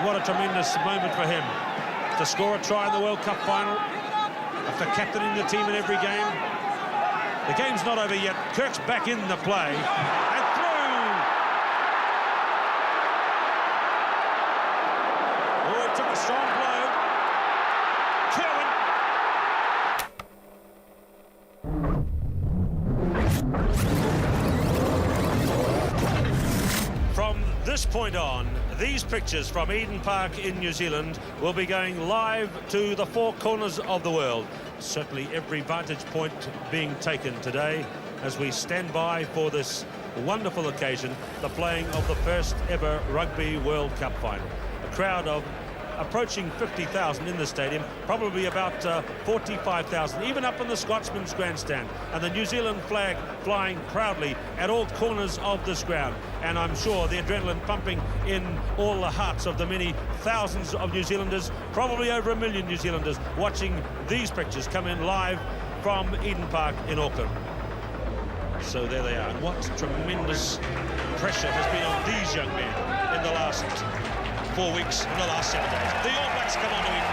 what a tremendous moment for him to score a try in the World Cup final after captaining the team in every game. The game's not over yet. Kirk's back in the play and through. Oh, it took a strong blow. Kerwin. From this point on, these pictures from Eden Park in New Zealand will be going live to the four corners of the world. Certainly every vantage point being taken today as we stand by for this wonderful occasion, the playing of the first ever Rugby World Cup final. A crowd of approaching 50,000 in the stadium, probably about 45,000, even up in the Scotsman's grandstand, and the New Zealand flag flying proudly at all corners of this ground. And I'm sure the adrenaline pumping in all the hearts of the many thousands of New Zealanders, probably over 1 million New Zealanders, watching these pictures come in live from Eden Park in Auckland. So there they are. And what tremendous pressure has been on these young men in the last 4 weeks, in the last 7 days. The All Blacks come on to Eden.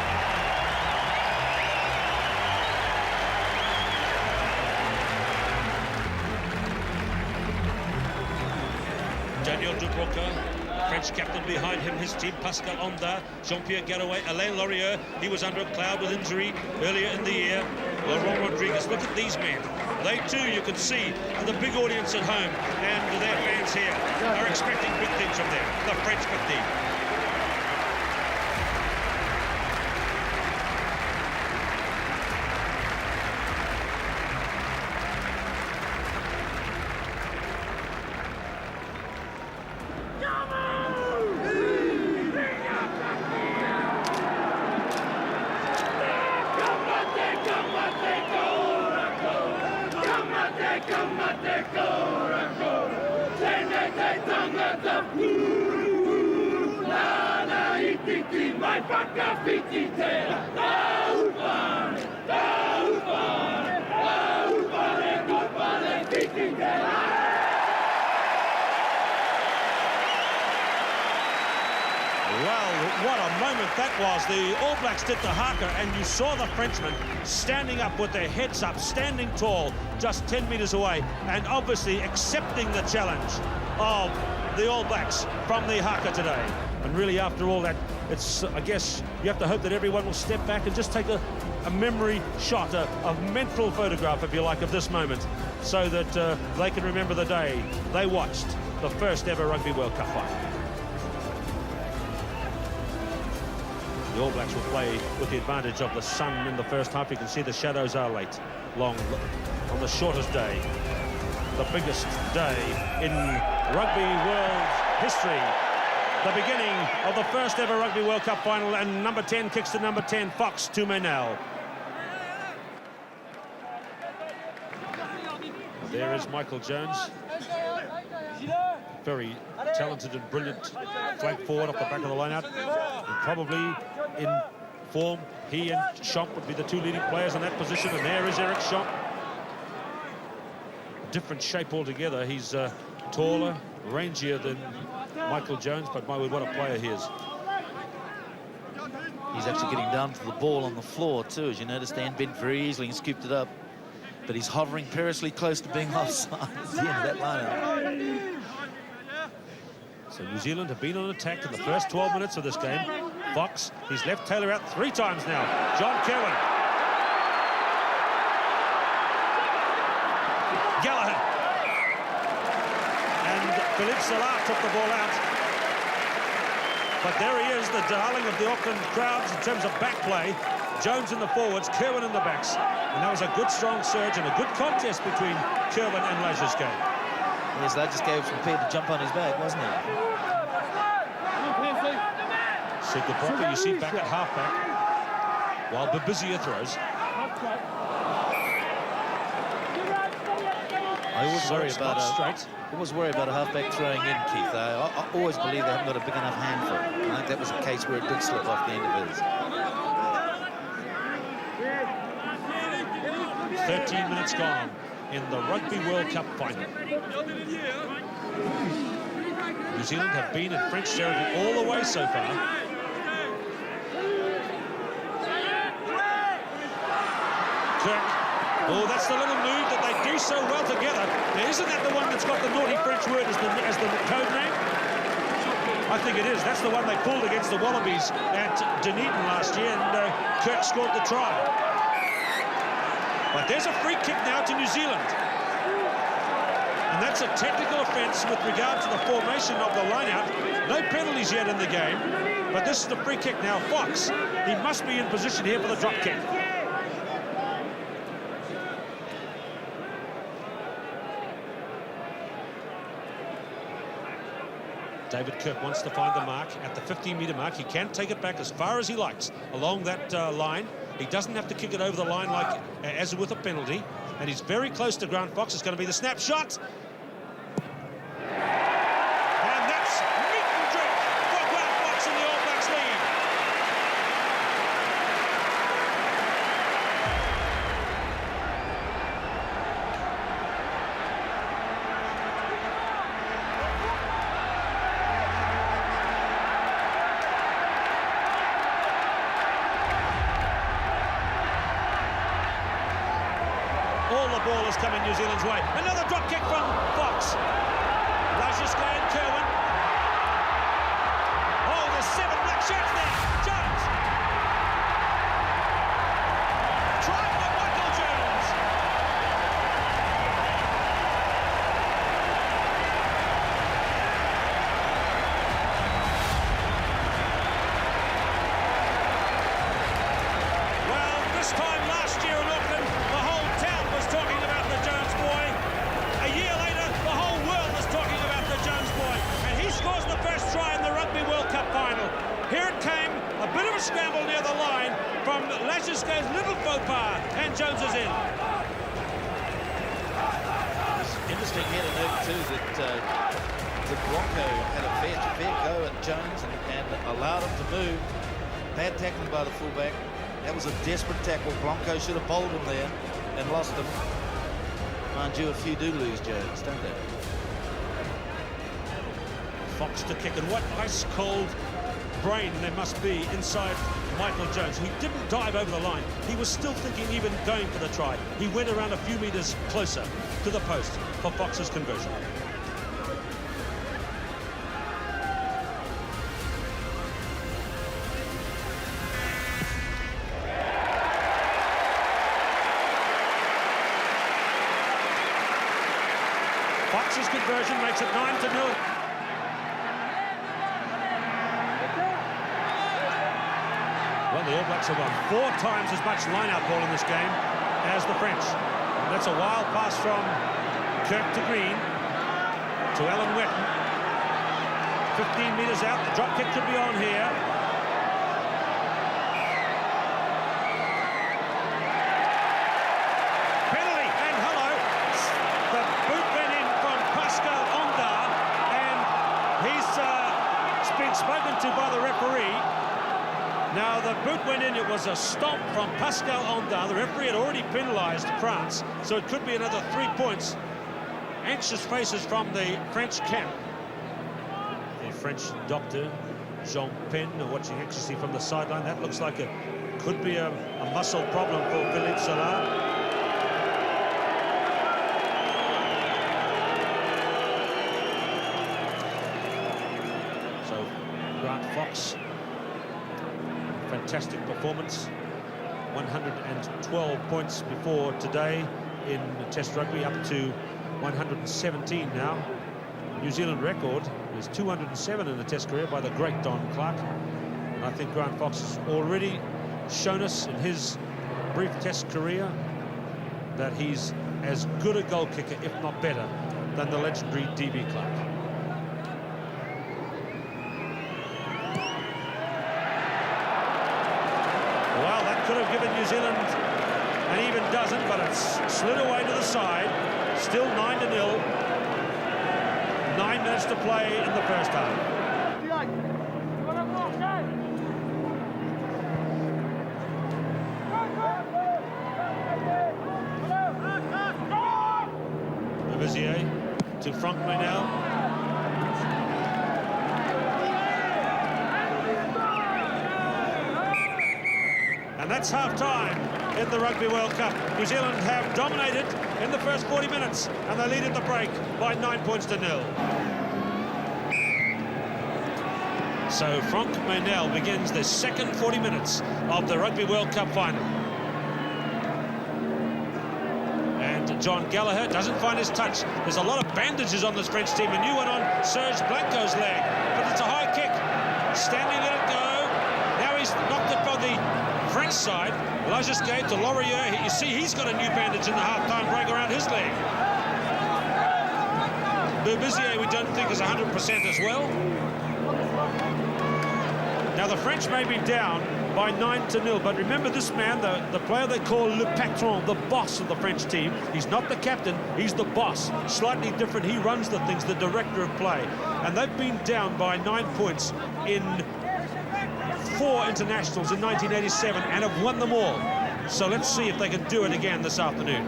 Daniel Dubroca, French captain behind him, his team, Pascal Onda, Jean-Pierre Garouet, Alain Laurier. He was under a cloud with injury earlier in the year. Laurent Rodriguez, look at these men. They too, you can see, the big audience at home and their fans here are expecting big things from them, the French 15. What a moment that was. The All Blacks did the Haka, and you saw the Frenchmen standing up with their heads up, standing tall, just 10 metres away, and obviously accepting the challenge of the All Blacks from the Haka today. And really, after all that, it's, I guess, you have to hope that everyone will step back and just take a memory shot, a mental photograph, if you like, of this moment, so that they can remember the day they watched the first ever Rugby World Cup final. The All Blacks will play with the advantage of the sun in the first half. You can see the shadows are late, long, on the shortest day, the biggest day in Rugby World history. The beginning of the first ever Rugby World Cup final, and number 10 kicks to number 10, Fox to Maynell. There is Michael Jones. Very talented and brilliant flank forward off the back of the line-out. And probably in form, he and Schomp would be the two leading players in that position. And there is Eric Schomp. Different shape altogether. He's taller, rangier than Michael Jones, but my word, what a player he is. He's actually getting down to the ball on the floor too, as you notice. Dan bent very easily and scooped it up, but he's hovering perilously close to being offside at the end of that lineup. So New Zealand have been on attack in the first 12 minutes of this game. Fox, he's left Taylor out 3 times now. John Kerwin. Gallagher. And Philippe Salah took the ball out. But there he is, the darling of the Auckland crowds in terms of back play. Jones in the forwards, Kerwin in the backs. And that was a good, strong surge and a good contest between Kerwin and Lajuske. Yes, that just gave prepared to jump on his back, wasn't he? Sid the Brocker, you see back at halfback, while Babizia throws. I always worry about a halfback throwing in, Keith. I always believe they haven't got a big enough hand for it. I think that was a case where it did slip off the end of his. 13 minutes gone in the Rugby World Cup final. New Zealand have been in French territory all the way so far. Kirk. Oh, that's the little move that they do so well together. Now, isn't that the one that's got the naughty French word as the code name? I think it is. That's the one they pulled against the Wallabies at Dunedin last year, and Kirk scored the try. But there's a free kick now to New Zealand. And that's a technical offence with regard to the formation of the line-out. No penalties yet in the game, but this is the free kick now. Fox, he must be in position here for the drop kick. David Kirk wants to find the mark at the 15-metre mark. He can take it back as far as he likes along that line. He doesn't have to kick it over the line like as with a penalty. And he's very close to Grant Fox. It's going to be the snapshot. And that's meat and drink for Grant Fox in the All Blacks lead. All the ball is coming New Zealand's way. Another drop kick from Fox. Rajiska and Kerwin. Oh, there's 7 black shirts there. Jones. Try by Michael Jones. Well, this time last year in Auckland, the whole town was talking about the Jones boy. A year later, the whole world is talking about the Jones boy. And he scores the first try in the Rugby World Cup final. Here it came, a bit of a scramble near the line from Lajiska's little faux pas, and Jones is in. It's interesting here to note, too, that Blanco had a fair go at Jones and allowed him to move. Bad tackling by the fullback. That was a desperate tackle. Blanco should have bowled him there and lost him. Mind you, a few do lose Jones, don't they? Fox to kick, and what ice-cold brain there must be inside Michael Jones. He didn't dive over the line. He was still thinking even going for the try. He went around a few metres closer to the post for Fox's conversion. Fox's conversion makes it 9-0. Well, the All Blacks have won 4 times as much line-out ball in this game as the French. And that's a wild pass from Kirk to Green to Alan Wetton. 15 metres out, the drop kick could be on here. Penalty, and hello. The boot went in from Pascal Ondar, and he's been spoken to by the referee. Now, the boot went in. It was a stomp from Pascal Ondar. The referee had already penalised France, so it could be another 3 points. Anxious faces from the French camp. The French doctor, Jean Pen, are watching anxiously from the sideline. That looks like it could be a muscle problem for Philippe Solar. So, Grant Fox, fantastic performance. 112 points before today in Test Rugby, up to 117 now. New Zealand record is 207 in the Test career by the great Don Clark. And I think Grant Fox has already shown us in his brief Test career that he's as good a goal kicker, if not better, than the legendary D.B. Clark. Well, that could have given New Zealand an even dozen, but it's slid away to the side. Still 9-0. 9 minutes to play in the first half. Vizier to Frank Maynell. And That's half-time in the Rugby World Cup. New Zealand have dominated in the first 40 minutes, and they lead at the break by 9 points to 0. So Frank Maynell begins the second 40 minutes of the Rugby World Cup final. And John Gallagher doesn't find his touch. There's a lot of bandages on this French team. A new one on Serge Blanco's leg, but it's a high kick. Standing, let it go. Now he's knocked it from the French side. Lagisquet to Laurier. You see he's got a new bandage in the half-time break around his leg. Berbizier we don't think is 100% as well. Now the French may be down by 9-0, but remember this man, the player they call Le Patron, the boss of the French team. He's not the captain, he's the boss. Slightly different, he runs the things, the director of play. And they've been down by 9 points in 4 internationals in 1987 and have won them all. So let's see if they can do it again this afternoon.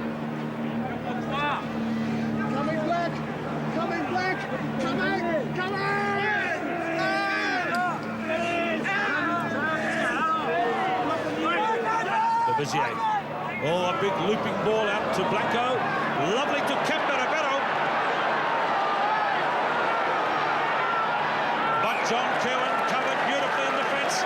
Coming black! Coming black! Coming! Coming! Berbizier. Oh, a big looping ball out to Blanco. Lovely to Camberabero. But John Kerwin covered beautifully in defence.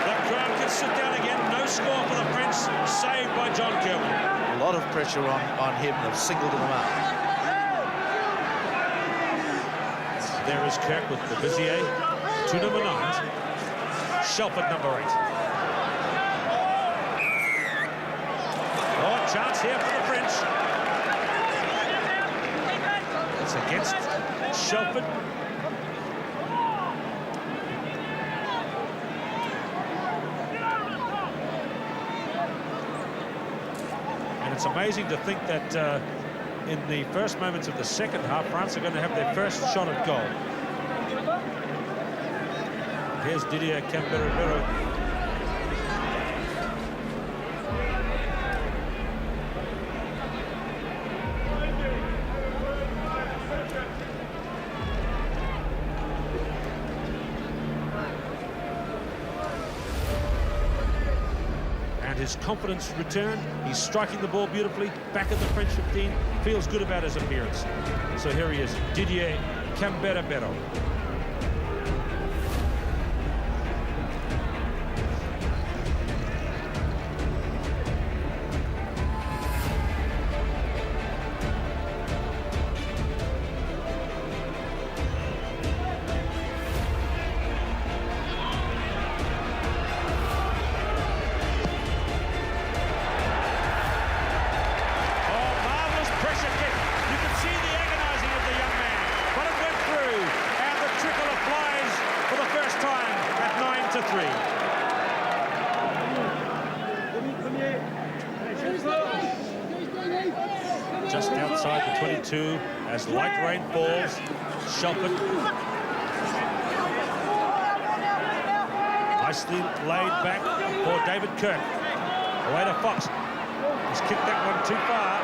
The crowd can sit down again. No score for the French, saved by John Kerwin. A lot of pressure on him. They've singled him out. There is Kirk with Berbizier to number 9. Shelford number 8. Oh, chance here for the French. It's against Shelford. And it's amazing to think that in the first moments of the second half, France are going to have their first shot at goal. Here's Didier Camberabero. His confidence returned. He's striking the ball beautifully. Back at the French 15. Feels good about his appearance. So here he is, Didier Camberabero. Just outside the 22 as light rain falls. Shelford. Nicely laid back for David Kirk. Away to Fox. He's kicked that one too far.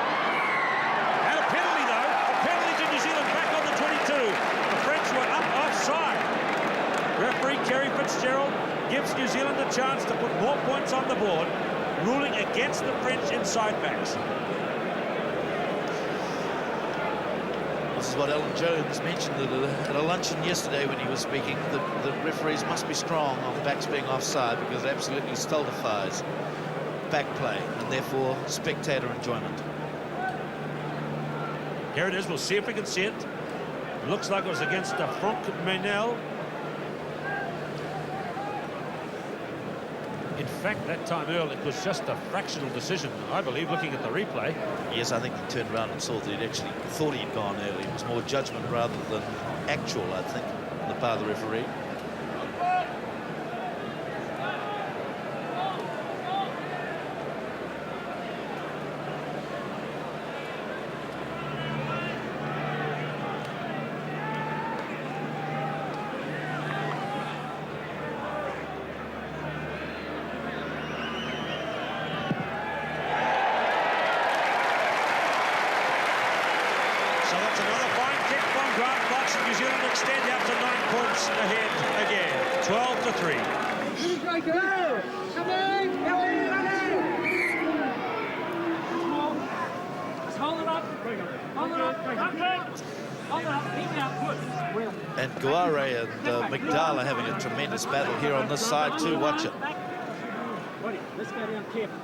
And a penalty though. A penalty to New Zealand back on the 22. The French were up offside. Referee Kerry Fitzgerald gives New Zealand a chance to put more points on the board, ruling against the French inside backs. This is what Alan Jones mentioned at a luncheon yesterday when he was speaking. The referees must be strong on the backs being offside because it absolutely stultifies back play and therefore spectator enjoyment. Here it is. We'll see if we can see it. Looks like it was against Frank Maynell. In fact, that time earlier, it was just a fractional decision, I believe, looking at the replay. Yes, I think he turned around and saw that he'd actually thought he'd gone early. It was more judgment rather than actual, I think, on the part of the referee. New Zealand extend out to 9 points ahead again, 12-3. And Guare and McDowell are having a tremendous battle here on this side too. Watch it. Let's go down careful.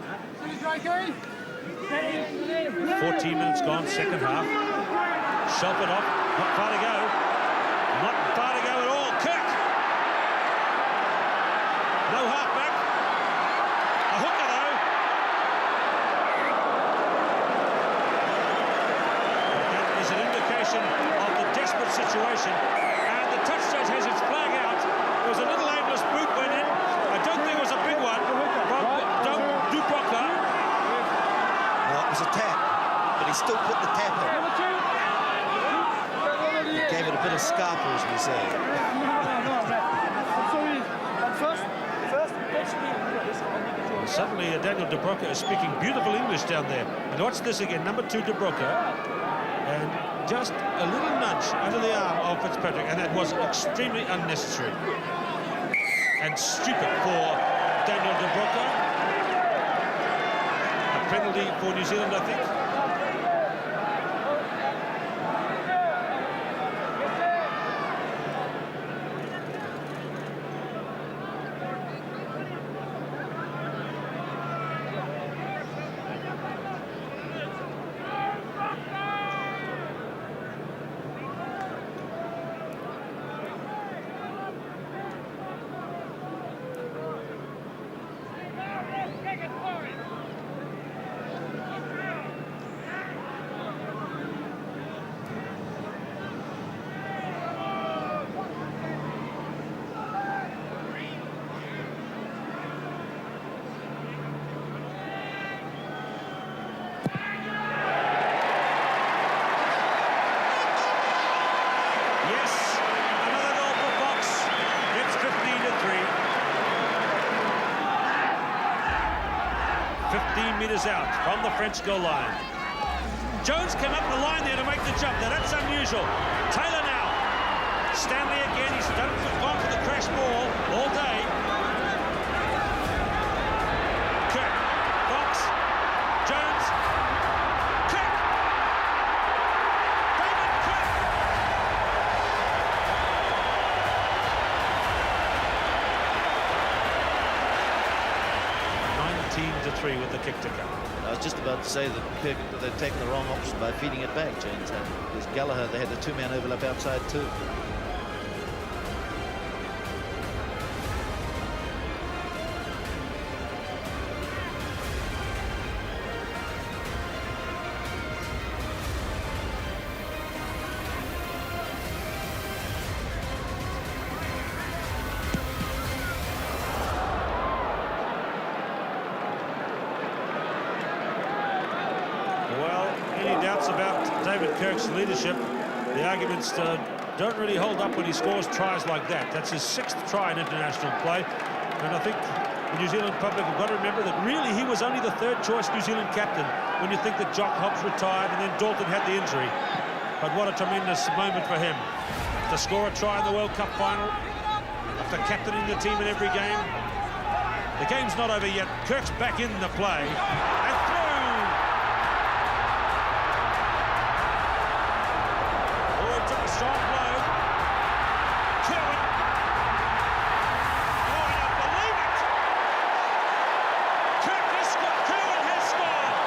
14 minutes gone, second half. Shelford off, not far to go. Not far to go at all. Kirk! No halfback. A hooker though. That is an indication of the desperate situation. And the touch judge has its flag out. There was a little aimless boot went in. I don't think it was a big one from Dubroka. Well, it was a tap, but he still put the tap in. He gave it a bit of scarper, as we say. Well, suddenly Daniel Dubroka is speaking beautiful English down there. And watch this again, number 2 Dubroka. And just a little nudge under the arm of Fitzpatrick, and that was extremely unnecessary. And stupid for Daniel Dubroka. A penalty for New Zealand, I think. Out from the French goal line. Jones came up the line there to make the jump. Now that's unusual. Taylor now. Stanley again. He's gone for the crash ball all day. Kirk. Fox. Jones. Kirk. David Kirk. 19-3 with the kick to come. I was just about to say that Kirk, they'd taken the wrong option by feeding it back, James. And because Gallagher, they had the two-man overlap outside too. Kirk's leadership, the arguments don't really hold up when he scores tries like that. That's his 6th try in international play, and I think the New Zealand public have got to remember that really he was only the 3rd choice New Zealand captain when you think that Jock Hobbs retired and then Dalton had the injury. But what a tremendous moment for him to score a try in the World Cup final after captaining the team in every game. The game's not over yet. Kirk's back in the play and through. Strong blow. Kerwin. Oh, I don't believe it. Kerwin has scored.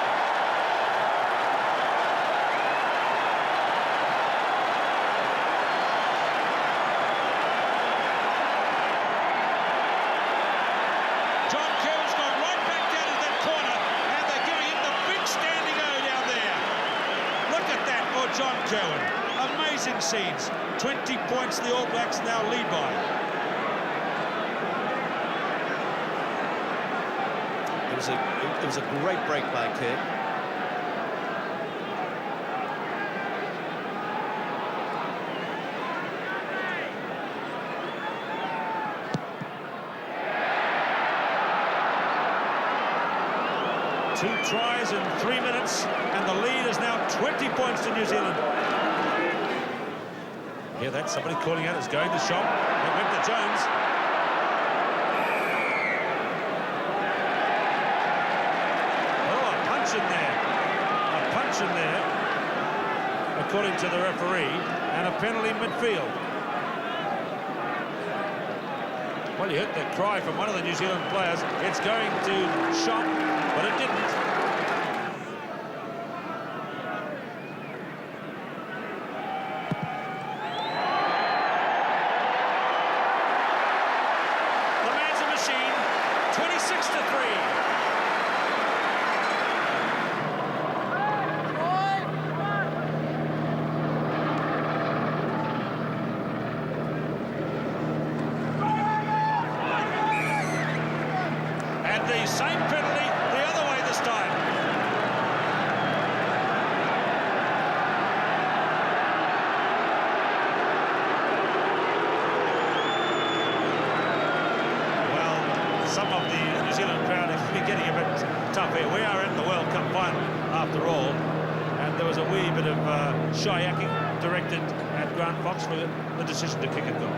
John Kerwin's gone right back down in that corner, and they're giving him the big standing O down there. Look at that for John Kerwin. Amazing scenes. 20 points the All Blacks now lead by. It was a great break by Kirk. Two tries in 3 minutes, and the lead is now 20 points to New Zealand. Yeah, that's somebody calling out. It's going to shot. It went to Jones. punch in there. A punch in there, according to the referee, and a penalty midfield. Well, you heard that cry from one of the New Zealand players. It's going to shop, but it didn't. The man's a machine. 26-3. The same penalty the other way this time. Well, some of the New Zealand crowd have been getting a bit tough here. We are in the World Cup final after all, and there was a wee bit of shy-yacking directed at Grant Fox for the decision to kick it goal.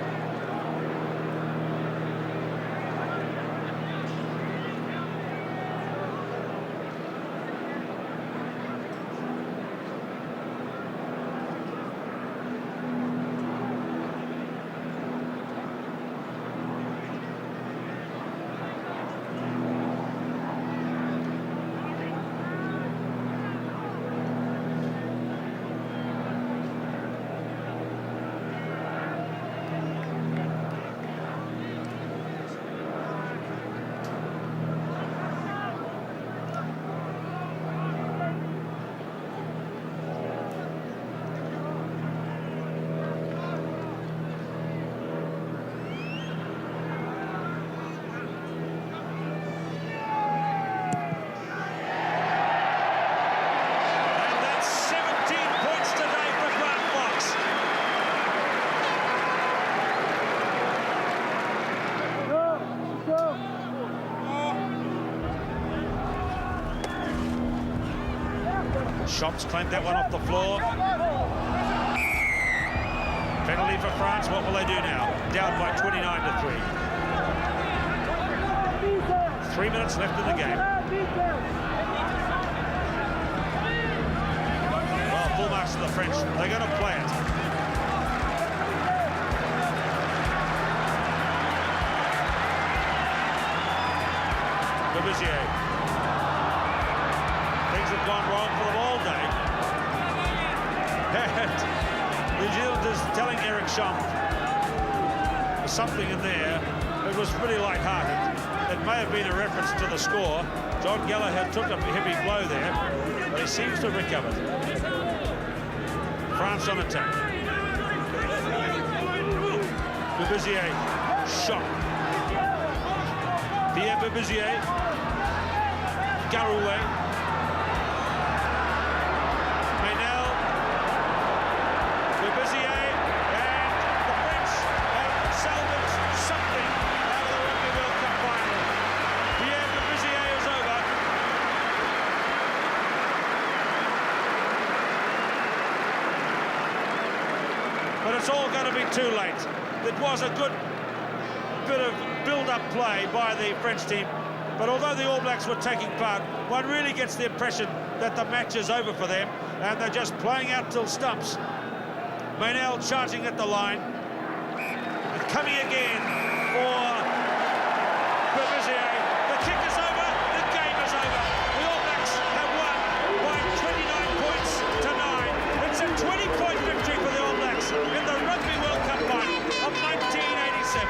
Shops claimed that one off the floor. Penalty for France. What will they do now? Down by 29-3. 3 minutes left in the game. Well, full marks to the French. They're going to play it. Berbizier. Things have gone wrong for them all day. New Zealand is telling Eric Champ there's something in there. It was pretty light-hearted. It may have been a reference to the score. John Gallagher took a heavy blow there, but he seems to have recovered. France on attack. Berbizier, shot. Pierre Berbizier, Garoué, Maynel, Berbizier, and the French have salvaged something out of the Rugby World Cup final. Pierre Berbizier is over. But it's all going to be too late. It was a good bit of build-up play by the French team, but although the All Blacks were taking part, one really gets the impression that the match is over for them and they're just playing out till stumps. Maynel charging at the line, and coming again for Berbizier. The kick is over, the game is over. The All Blacks have won by 29 points to 9. It's a 20-point victory for the All Blacks in the Rugby World Cup final of 1987.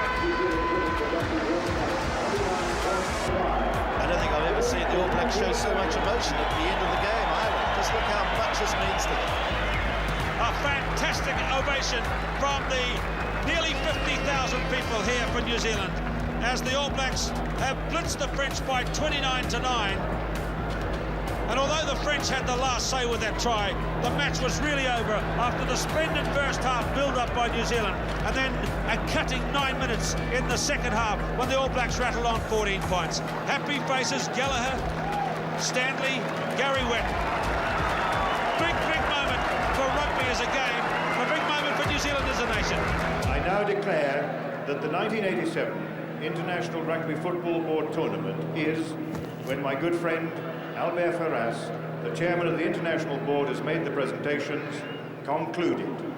I don't think I've ever seen the All Blacks show so much emotion at the end of the game either. Just look how much this means to them. A fantastic ovation from the nearly 50,000 people here for New Zealand as the All Blacks have blitzed the French by 29-9. And although the French had the last say with that try, the match was really over after the splendid first half build-up by New Zealand, and then a cutting 9 minutes in the second half when the All Blacks rattled on 14 points. Happy faces, Gallagher, Stanley, Gary Wett. Big moment for rugby as a game, a big moment for New Zealand as a nation. I now declare that the 1987 International Rugby Football Board Tournament is, when my good friend Albert Ferras, the chairman of the International Board, has made the presentations, concluded.